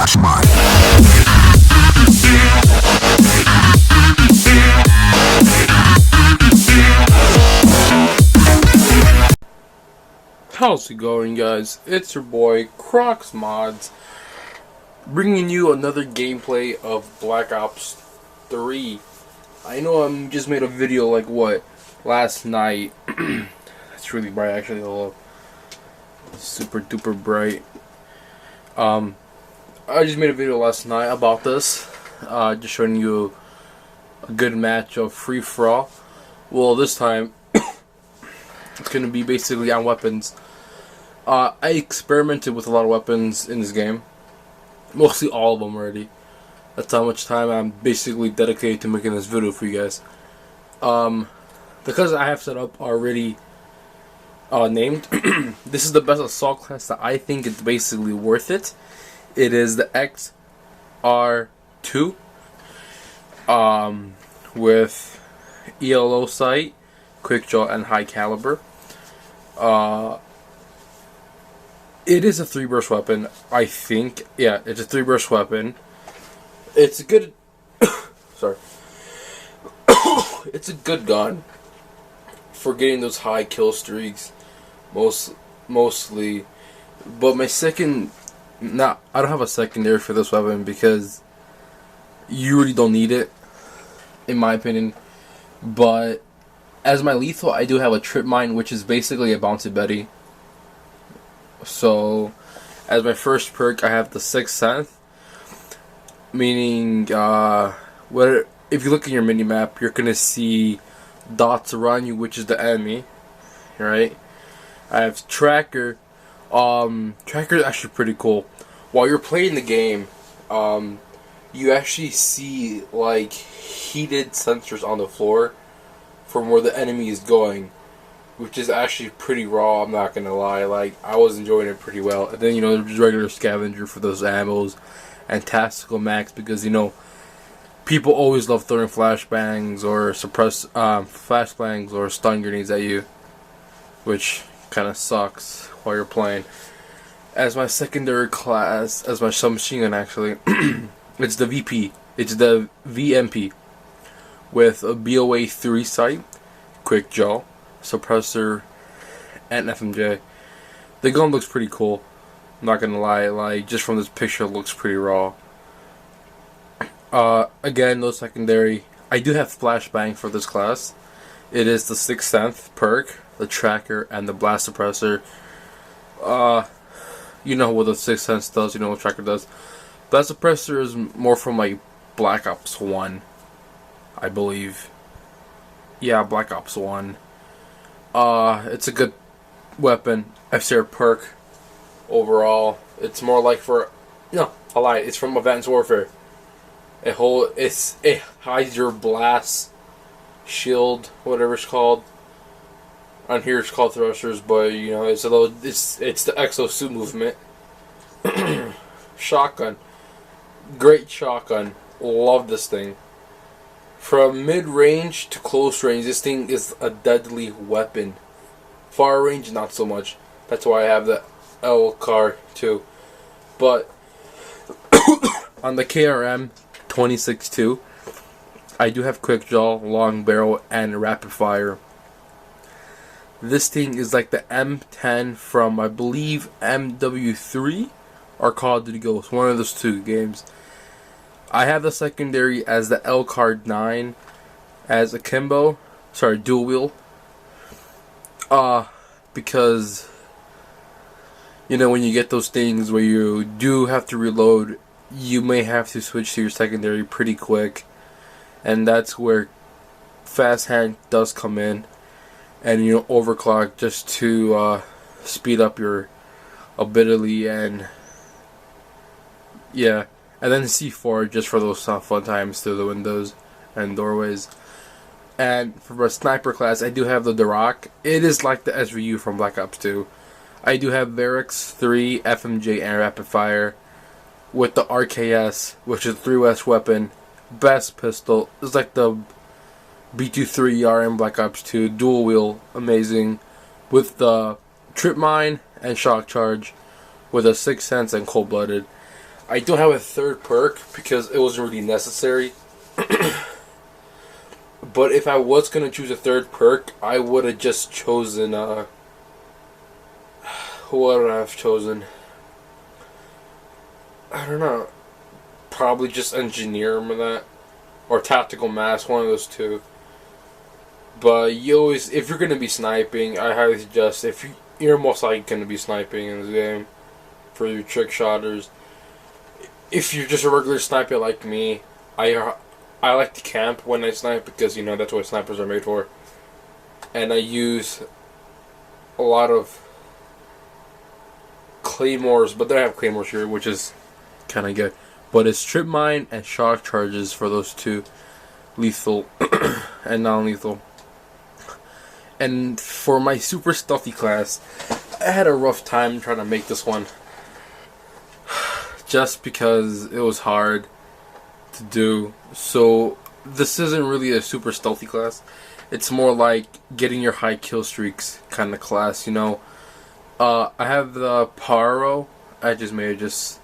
Crash Mod. How's it going, guys? It's your boy Crocs Mods, bringing you another gameplay of Black Ops 3. I know I just made a video like last night. It's really bright, actually. Hello, super duper bright. I just made a video last night about this, just showing you a good match of free for all. Well, this time it's gonna be basically on weapons. I experimented with a lot of weapons in this game. Mostly all of them already. That's how much time I'm basically dedicated to making this video for you guys. Because I have set up already named, this is the best assault class that I think is basically worth it. It is the XR2 with ELO sight, quick draw, and high caliber. It is a 3-burst weapon, I think. Yeah, it's a 3-burst weapon. It's a good... sorry. It's a good gun for getting those high kill streaks, mostly. But my second... I don't have a secondary for this weapon because you really don't need it, in my opinion. But as my lethal, I do have a trip mine, which is basically a Bouncy Betty. So, as my first perk, I have the Sixth Sense, meaning, if you look in your mini-map, you're gonna see dots around you, which is the enemy, right? I have Tracker. Tracker is actually pretty cool. While you're playing the game, you actually see, like, heated sensors on the floor from where the enemy is going, which is actually pretty raw, I'm not gonna lie. Like, I was enjoying it pretty well. And then, there's regular scavenger for those ammos and tactical max, because, people always love throwing flashbangs or flashbangs or stun grenades at you, which kind of sucks while you're playing. As my secondary class, as my submachine gun, actually, it's the VP. It's the VMP with a BOA 3 sight, quick draw, suppressor, and FMJ. The gun looks pretty cool, I'm not gonna lie. Like, just from this picture, it looks pretty raw. Again, no secondary. I do have flashbang for this class. It is the Sixth Sense perk, the Tracker, and the blast suppressor. You know what the Sixth Sense does, you know what Tracker does. Blast suppressor is more from like Black Ops 1, I believe. Yeah, Black Ops 1. It's a good weapon. F-Tier perk overall. It's more like I lied. It's from Advanced Warfare. It hides your blast shield, whatever it's called. On here it's called thrusters, but it's the exosuit movement. Shotgun, great shotgun. Love this thing. From mid-range to close range, this thing is a deadly weapon. Far range, not so much. That's why I have the L-CAR too. But on the KRM 26-2, I do have quick draw, long barrel, and rapid fire. This thing is like the M10 from, I believe, MW3 or Call of Duty Ghosts, one of those two games. I have the secondary as the L-CAR 9 as a dual wheel. Because, when you get those things where you do have to reload, you may have to switch to your secondary pretty quick. And that's where Fast Hand does come in. And, overclock just to speed up your ability, and yeah. And then C4 just for those fun times through the windows and doorways. And for a sniper class, I do have the Duroc. It is like the SVU from Black Ops 2. I do have Varix 3, FMJ, and rapid fire with the RKS, which is a 3S weapon. Best pistol. It's like the B23R in Black Ops 2. Dual wheel, amazing. With the trip mine and shock charge with a Sixth Sense and cold blooded. I don't have a third perk because it wasn't really necessary. But if I was gonna choose a third perk, I would have just chosen what would I have chosen? I don't know. Probably just engineer, remember that? Or tactical mask, one of those two. But you always, if you're gonna be sniping, I highly suggest, if you're most likely gonna be sniping in this game for your trick shotters. If you're just a regular sniper like me, I like to camp when I snipe because you know that's what snipers are made for. And I use a lot of claymores, but they don't have claymores here, which is kind of good. But it's strip mine and shock charges for those two, lethal and non-lethal. And for my super stealthy class, I had a rough time trying to make this one, just because it was hard to do. So this isn't really a super stealthy class. It's more like getting your high kill streaks kind of class, you know. I have the Paro. I just made it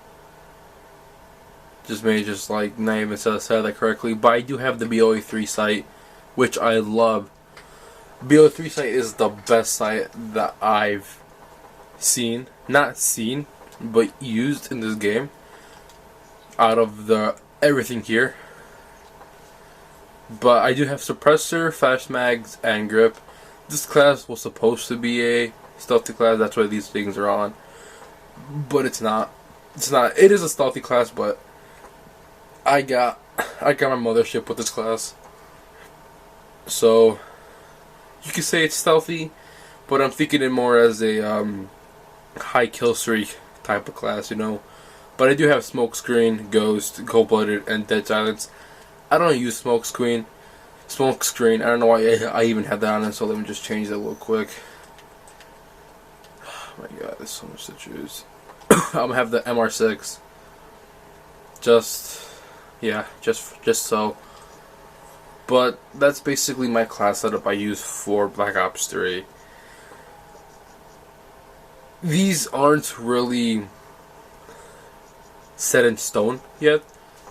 like not even said that correctly. But I do have the BOA3 sight, which I love. BOA3 sight is the best sight that I've seen, not seen, but used in this game. Out of everything here. But I do have suppressor, fast mags, and grip. This class was supposed to be a stealthy class, that's why these things are on. But it's not. It's not. It is a stealthy class, but I got my mothership with this class. So you could say it's stealthy, but I'm thinking it more as a high kill streak type of class, you know. But I do have smokescreen, ghost, cold-blooded, and dead silence. I don't use smokescreen. I don't know why I even had that on it, so let me just change that real quick. Oh my god, there's so much to choose. I'm gonna have the MR6. Just so. But that's basically my class setup I use for Black Ops 3. These aren't really set in stone yet,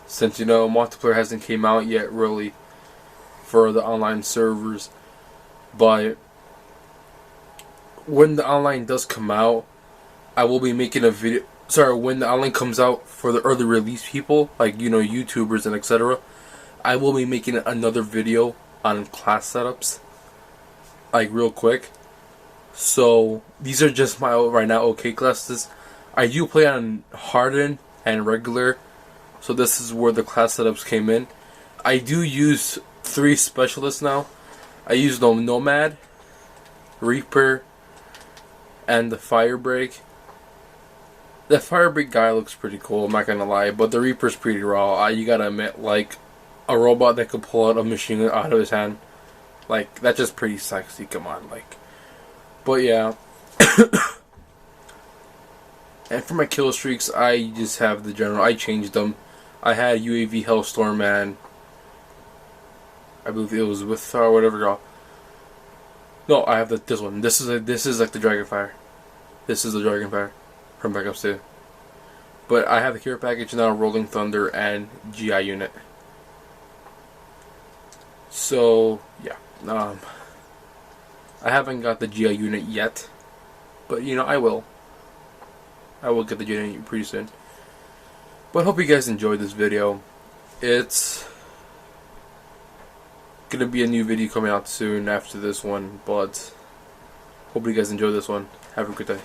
since you know multiplayer hasn't came out yet really for the online servers. But when the online does come out, I will be making a video. Sorry, when the online comes out for the early release people, like you know YouTubers and etc., I will be making another video on class setups, like real quick. So these are just my right now okay classes. I do play on hardened and regular, so this is where the class setups came in. I do use 3 specialists now. I use the Nomad, Reaper, and the Firebreak. The Firebreak guy looks pretty cool, I'm not gonna lie, but the Reaper's pretty raw. You gotta admit, like, a robot that could pull out a machine gun out of his hand, like, that's just pretty sexy, come on, like. But yeah. And for my kill streaks, I just have the general. I changed them. I had UAV Hellstorm and I believe it was with whatever girl. No, I have this one. This is like the Dragonfire. This is the Dragonfire from Black Ops 2. But I have the care package now, Rolling Thunder and GI unit. So yeah, I haven't got the GI unit yet, but you know I will. I will get the GI unit pretty soon. But hope you guys enjoyed this video. It's gonna be a new video coming out soon after this one, but hope you guys enjoy this one. Have a good day.